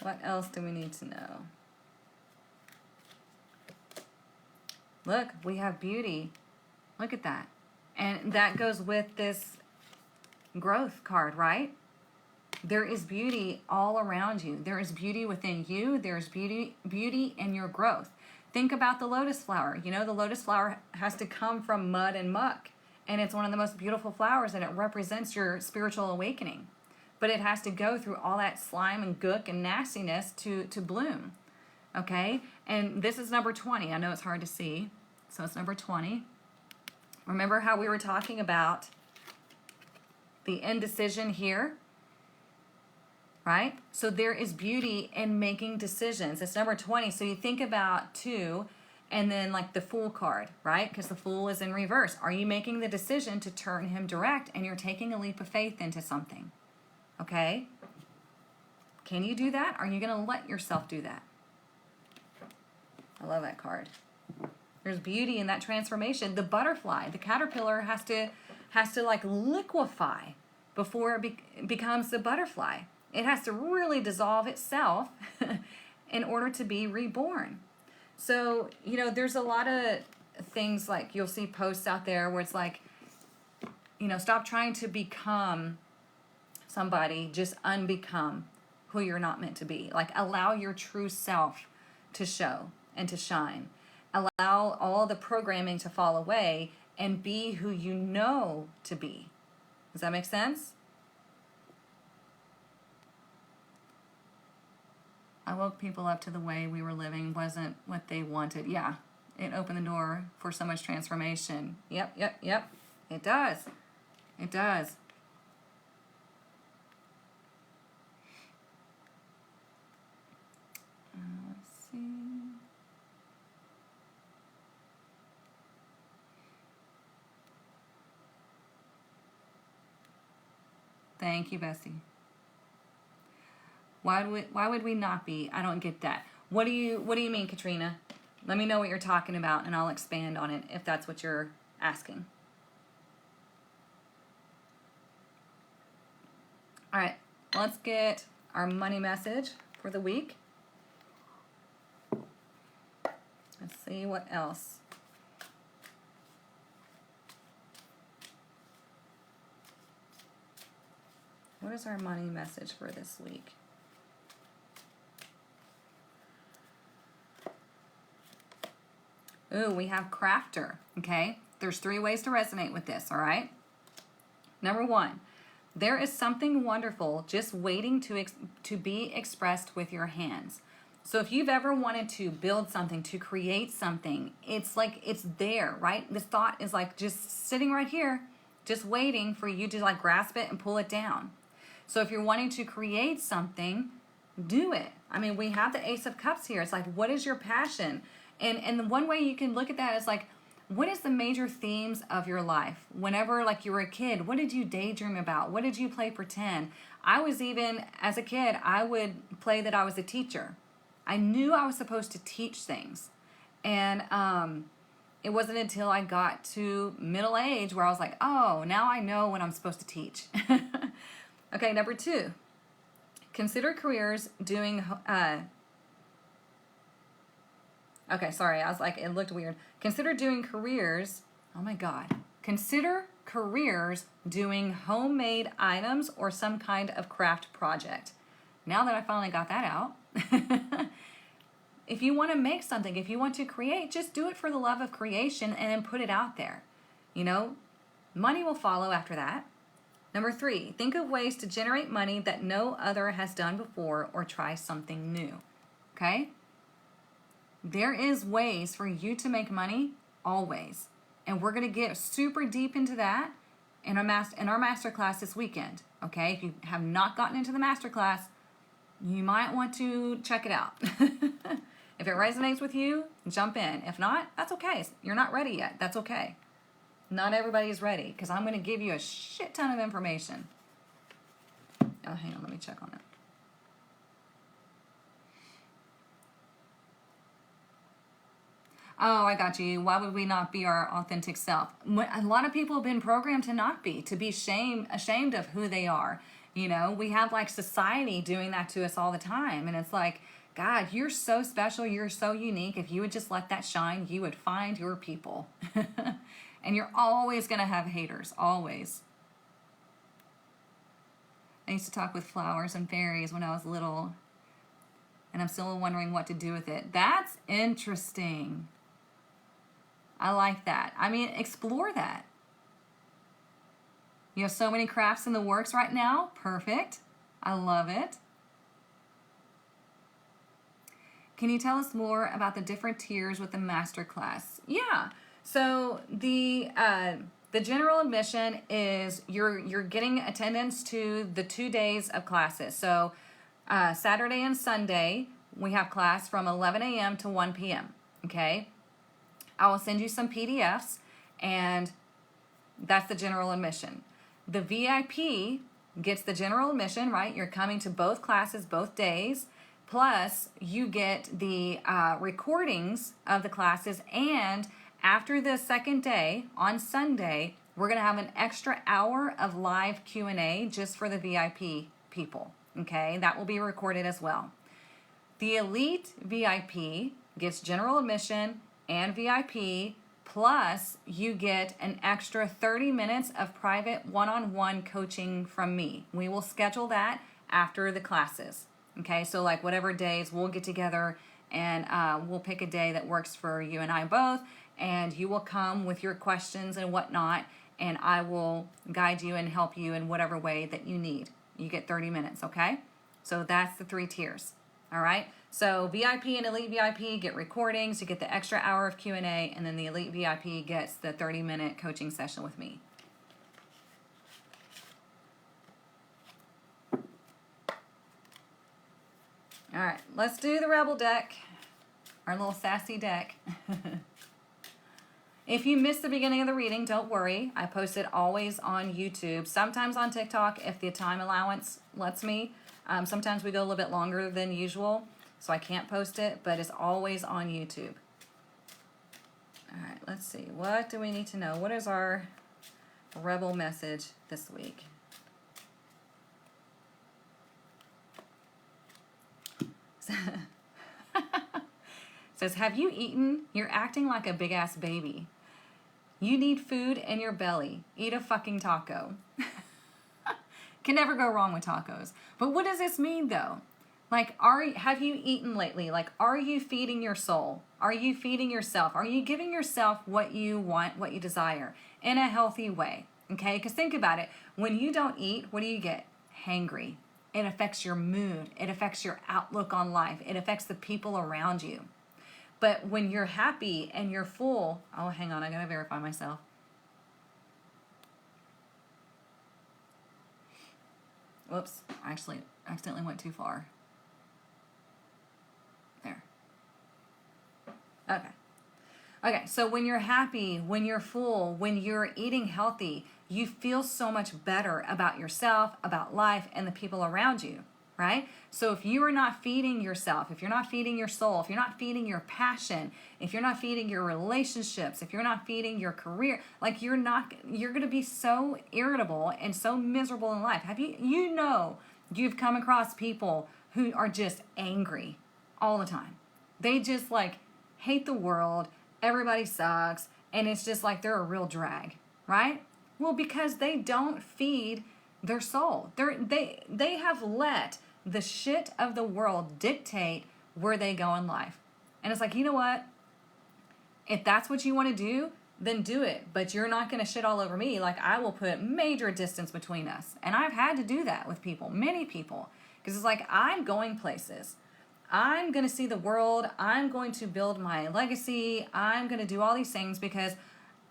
What else do we need to know? Look, we have beauty. Look at that. And that goes with this growth card, right? There is beauty all around you. There is beauty within you. There's beauty in your growth. Think about the lotus flower. You know, the lotus flower has to come from mud and muck. And it's one of the most beautiful flowers and it represents your spiritual awakening. But it has to go through all that slime and gook and nastiness to bloom. Okay? And this is number 20. I know it's hard to see. So it's number 20. Remember how we were talking about the indecision here? Right? So there is beauty in making decisions. It's number 20. So you think about 2 and then like the Fool card, right? Because the Fool is in reverse. Are you making the decision to turn him direct and you're taking a leap of faith into something? Okay? Can you do that? Are you going to let yourself do that? I love that card. There's beauty in that transformation. The butterfly, the caterpillar has to like liquefy before it becomes the butterfly. It has to really dissolve itself in order to be reborn. So, you know, there's a lot of things like you'll see posts out there where it's like, you know, stop trying to become somebody, just unbecome who you're not meant to be. Like allow your true self to show and to shine. Allow all the programming to fall away and be who you know to be. Does that make sense? I woke people up to the way we were living wasn't what they wanted. Yeah, it opened the door for so much transformation. Yep. It does. It does. Let's see. Thank you, Bessie. Why would we not be? I don't get that. What do you mean, Katrina? Let me know what you're talking about and I'll expand on it if that's what you're asking. All right, let's get our money message for the week. Let's see what else. What is our money message for this week? Ooh, we have crafter, okay? There's 3 ways to resonate with this, all right? Number 1, There is something wonderful just waiting to be expressed with your hands. So if you've ever wanted to build something, to create something, it's like it's there, right? This thought is like just sitting right here, just waiting for you to like grasp it and pull it down. So if you're wanting to create something, do it. I mean, we have the Ace of Cups here. It's like, what is your passion? And the one way you can look at that is like, what is the major themes of your life? Whenever like you were a kid, what did you daydream about? What did you play pretend? I was even, as a kid, I would play that I was a teacher. I knew I was supposed to teach things. And it wasn't until I got to middle age where I was like, oh, now I know what I'm supposed to teach. Okay, number 2. Consider careers doing... okay, sorry, I was like, it looked weird. Consider doing careers... Oh my God. Consider careers doing homemade items or some kind of craft project. Now that I finally got that out... If you want to make something, if you want to create, just do it for the love of creation and then put it out there. You know, money will follow after that. Number 3, think of ways to generate money that no other has done before or try something new. Okay? There is ways for you to make money always. And we're going to get super deep into that in our masterclass this weekend. Okay? If you have not gotten into the masterclass, you might want to check it out. If it resonates with you, jump in. If not, that's okay. You're not ready yet. That's okay. Not everybody's ready because I'm going to give you a shit ton of information. Oh, hang on. Let me check on it. Oh, I got you. Why would we not be our authentic self? A lot of people have been programmed to not be, to be ashamed of who they are. You know, we have like society doing that to us all the time. And it's like, God, you're so special. You're so unique. If you would just let that shine, you would find your people. And you're always going to have haters. Always. I used to talk with flowers and fairies when I was little. And I'm still wondering what to do with it. That's interesting. I like that. I mean, explore that. You have so many crafts in the works right now. Perfect. I love it. Can you tell us more about the different tiers with the masterclass? Yeah. So the general admission is you're getting attendance to the 2 days of classes. So Saturday and Sunday we have class from 11 a.m. to 1 p.m. Okay. I will send you some PDFs, and that's the general admission. The VIP gets the general admission, right? You're coming to both classes, both days. Plus, you get the recordings of the classes, and after the second day, on Sunday, we're going to have an extra hour of live Q&A just for the VIP people, okay? That will be recorded as well. The Elite VIP gets general admission and VIP, plus you get an extra 30 minutes of private one-on-one coaching from me. We will schedule that after the classes. Okay, so like whatever days we'll get together and we'll pick a day that works for you and I both, and you will come with your questions and whatnot, and I will guide you and help you in whatever way that you need. You get 30 minutes, okay? So that's the 3 tiers, all right? So VIP and Elite VIP get recordings, you get the extra hour of Q&A, and then the Elite VIP gets the 30-minute coaching session with me. All right, let's do the Rebel deck, our little sassy deck. If you missed the beginning of the reading, don't worry. I post it always on YouTube, sometimes on TikTok if the time allowance lets me. Sometimes we go a little bit longer than usual, so I can't post it, but it's always on YouTube. All right, let's see. What do we need to know? What is our Rebel message this week? Says, have you eaten? You're acting like a big ass baby. You need food in your belly. Eat a fucking taco. Can never go wrong with tacos. But what does this mean though? Like, have you eaten lately? Like, are you feeding your soul? Are you feeding yourself? Are you giving yourself what you want, what you desire in a healthy way? Okay, because think about it. When you don't eat, what do you get? Hangry. It affects your mood. It affects your outlook on life. It affects the people around you. But when you're happy and you're full, oh, hang on, I gotta verify myself. Whoops, I actually accidentally went too far. There. Okay. Okay, so when you're happy, when you're full, when you're eating healthy, you feel so much better about yourself, about life, and the people around you, right? So if you are not feeding yourself, if you're not feeding your soul, if you're not feeding your passion, if you're not feeding your relationships, if you're not feeding your career, like you're going to be so irritable and so miserable in life. You've come across people who are just angry all the time. They just like hate the world. Everybody sucks, and it's just like they're a real drag, right? Well, because they don't feed their soul. They have let the shit of the world dictate where they go in life. And it's like, you know what? If that's what you want to do, then do it. But you're not going to shit all over me. Like, I will put major distance between us. And I've had to do that with people, many people. Because it's like, I'm going places. I'm going to see the world. I'm going to build my legacy. I'm going to do all these things because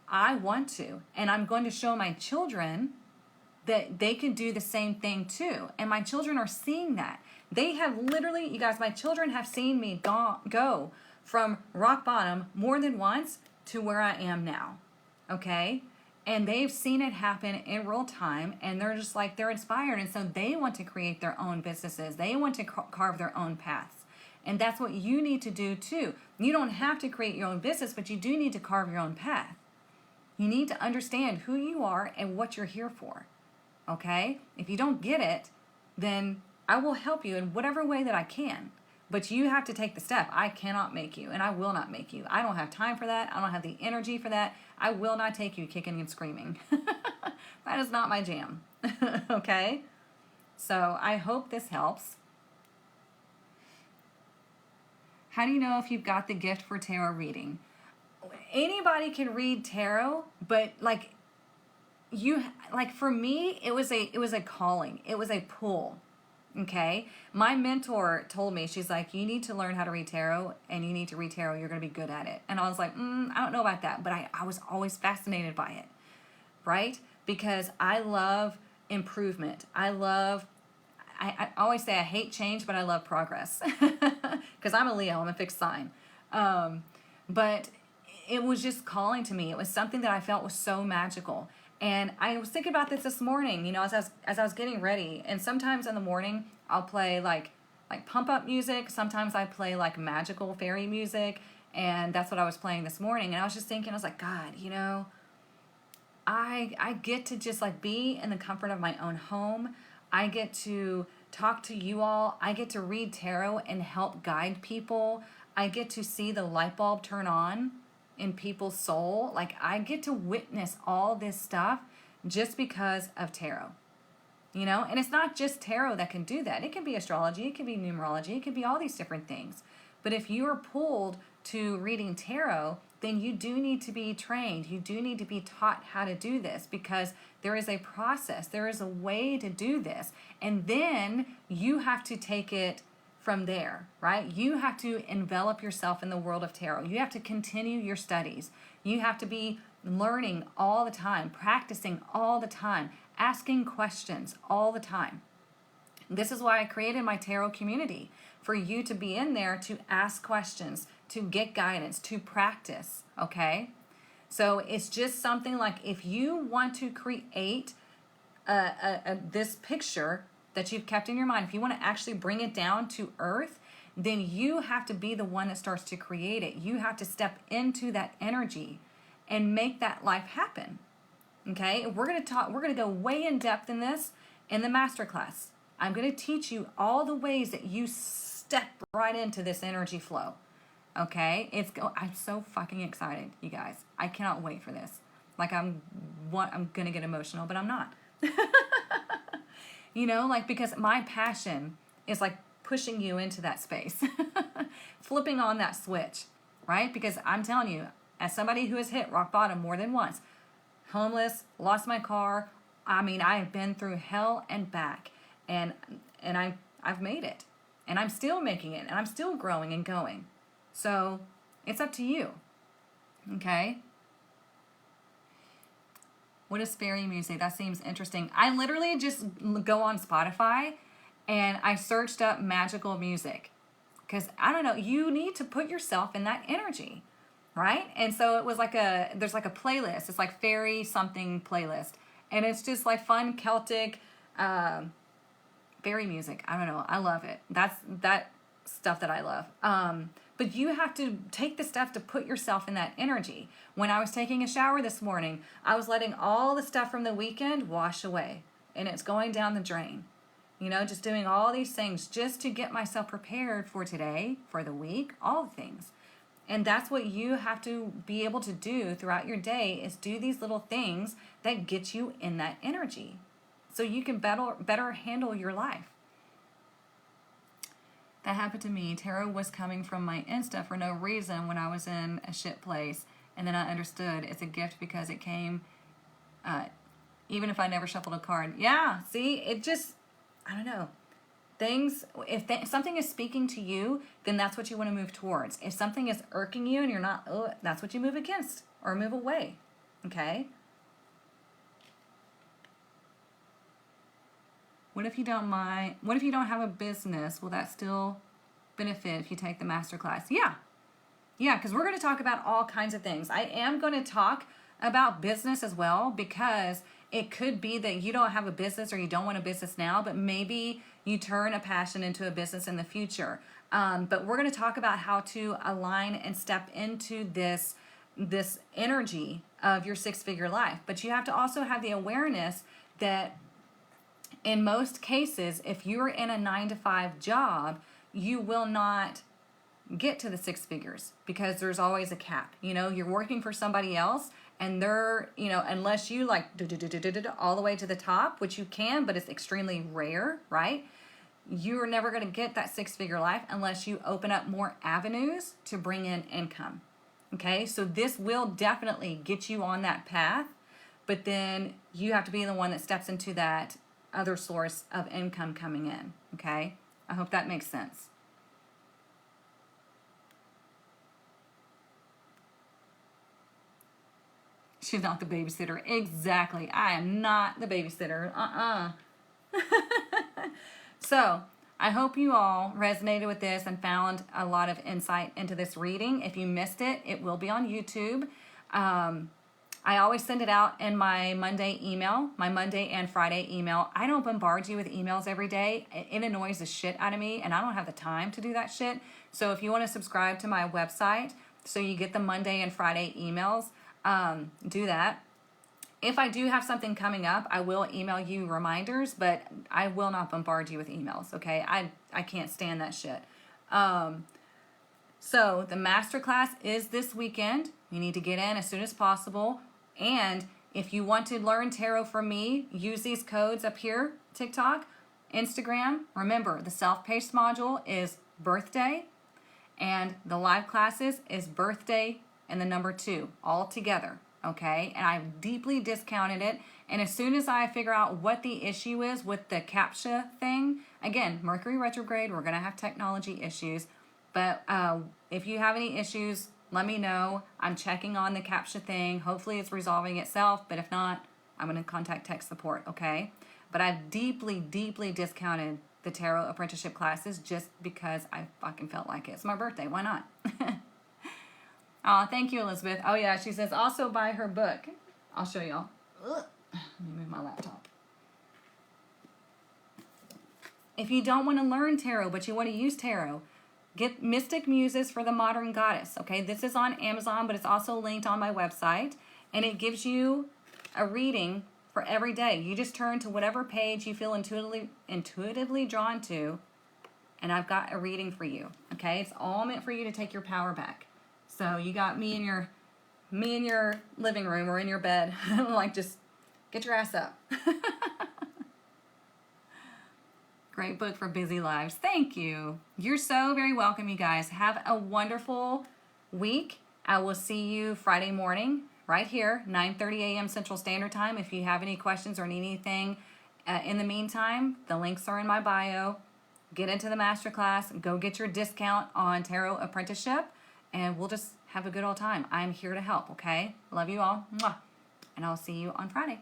I want to. And I'm going to show my children that they can do the same thing too. And my children are seeing that. They have literally, you guys, my children have seen me go from rock bottom more than once to where I am now. Okay? And they've seen it happen in real time, and they're just like, they're inspired. And so they want to create their own businesses. They want to carve their own paths. And that's what you need to do too. You don't have to create your own business, but you do need to carve your own path. You need to understand who you are and what you're here for. Okay? If you don't get it, then I will help you in whatever way that I can. But you have to take the step. I cannot make you, and I will not make you. I don't have time for that. I don't have the energy for that. I will not take you kicking and screaming. That is not my jam. Okay? So I hope this helps. How do you know if you've got the gift for tarot reading? Anybody can read tarot, but for me, it was a calling. It was a pull. Okay? My mentor told me, she's like, you need to learn how to read tarot, and you need to read tarot. You're going to be good at it. And I was like, I don't know about that, but I was always fascinated by it, right? Because I love improvement. I always say I hate change, but I love progress. Because I'm a Leo, I'm a fixed sign. But it was just calling to me. It was something that I felt was so magical. And I was thinking about this morning, as I was getting ready. And sometimes in the morning, I'll play like pump up music. Sometimes I play like magical fairy music. And that's what I was playing this morning. And I was just thinking, I was like, God, I get to just like be in the comfort of my own home. I get to talk to you all. I get to read tarot and help guide people. I get to see the light bulb turn on in people's soul. Like, I get to witness all this stuff just because of tarot. And it's not just tarot that can do that. It can be astrology, it can be numerology, it can be all these different things. But if you are pulled to reading tarot, then you do need to be trained. You do need to be taught how to do this, because there is a process. There is a way to do this. And then you have to take it from there, right? You have to envelop yourself in the world of tarot. You have to continue your studies. You have to be learning all the time, practicing all the time, asking questions all the time. This is why I created my tarot community, for you to be in there to ask questions, to get guidance, to practice, okay? So it's just something like, if you want to create this picture that you've kept in your mind, if you want to actually bring it down to earth, then you have to be the one that starts to create it. You have to step into that energy and make that life happen. Okay? We're going to go way in depth in this in the masterclass. I'm going to teach you all the ways that you step right into this energy flow. Okay? I'm so fucking excited, you guys. I cannot wait for this. Like, I'm going to get emotional, but I'm not. Because my passion is like pushing you into that space, flipping on that switch, right? Because I'm telling you, as somebody who has hit rock bottom more than once, homeless, lost my car. I mean, I have been through hell and back, and I've made it, and I'm still making it, and I'm still growing and going. So it's up to you. Okay. What is fairy music? That seems interesting. I literally just go on Spotify and I searched up magical music because I don't know, you need to put yourself in that energy, right? And so it was like there's like a playlist. It's like fairy something playlist. And it's just like fun Celtic fairy music. I don't know. I love it. That's that stuff that I love. But you have to take the stuff to put yourself in that energy. When I was taking a shower this morning, I was letting all the stuff from the weekend wash away. And it's going down the drain. You know, just doing all these things just to get myself prepared for today, for the week, all the things. And that's what you have to be able to do throughout your day, is do these little things that get you in that energy so you can better handle your life. That happened to me. Tarot was coming from my Insta for no reason when I was in a shit place. And then I understood it's a gift because it came, even if I never shuffled a card. Yeah, see, it just, I don't know. Things, if something is speaking to you, then that's what you want to move towards. If something is irking you and you're not, that's what you move against or move away. Okay? What if you don't mind? What if you don't have a business? Will that still benefit if you take the masterclass? Yeah. Yeah, because we're going to talk about all kinds of things. I am going to talk about business as well, because it could be that you don't have a business or you don't want a business now, but maybe you turn a passion into a business in the future. But we're going to talk about how to align and step into this energy of your six-figure life. But you have to also have the awareness that in most cases, if you're in a 9-to-5 job, you will not get to the six figures because there's always a cap. You know, you're working for somebody else and they're, you know, unless you like all the way to the top, which you can, but it's extremely rare, right? You're never going to get that six-figure life unless you open up more avenues to bring in income. Okay, so this will definitely get you on that path, but then you have to be the one that steps into that other source of income coming in. Okay, I hope that makes sense. She's not the babysitter. Exactly. I am not the babysitter. So, I hope you all resonated with this and found a lot of insight into this reading. If you missed it, it will be on YouTube. I always send it out in my Monday email, my Monday and Friday email. I don't bombard you with emails every day. It annoys the shit out of me, and I don't have the time to do that shit. So if you want to subscribe to my website so you get the Monday and Friday emails, do that. If I do have something coming up, I will email you reminders, but I will not bombard you with emails, okay? I can't stand that shit. So the masterclass is this weekend. You need to get in as soon as possible. And if you want to learn tarot from me, use these codes up here, TikTok, Instagram. Remember, the self-paced module is birthday, and the live classes is birthday and the number 2 all together, okay? And I've deeply discounted it. And as soon as I figure out what the issue is with the CAPTCHA thing, again, Mercury retrograde, we're going to have technology issues. But if you have any issues, let me know. I'm checking on the CAPTCHA thing. Hopefully it's resolving itself. But if not, I'm going to contact tech support, okay? But I've deeply, deeply discounted the tarot apprenticeship classes just because I fucking felt like it. It's my birthday. Why not? Oh, thank you, Elizabeth. Oh, yeah, she says also buy her book. I'll show y'all. Let me move my laptop. If you don't want to learn tarot, but you want to use tarot, get Mystic Muses for the Modern Goddess. Okay, this is on Amazon, but it's also linked on my website. And it gives you a reading for every day. You just turn to whatever page you feel intuitively drawn to, and I've got a reading for you. Okay, it's all meant for you to take your power back. So you got me in your living room or in your bed. Like, just get your ass up. Great book for busy lives. Thank you. You're so very welcome, you guys. Have a wonderful week. I will see you Friday morning right here, 9:30 a.m. Central Standard Time. If you have any questions or need anything in the meantime, the links are in my bio. Get into the masterclass. Go get your discount on Tarot Apprenticeship, and we'll just have a good old time. I'm here to help, okay? Love you all. Mwah. And I'll see you on Friday.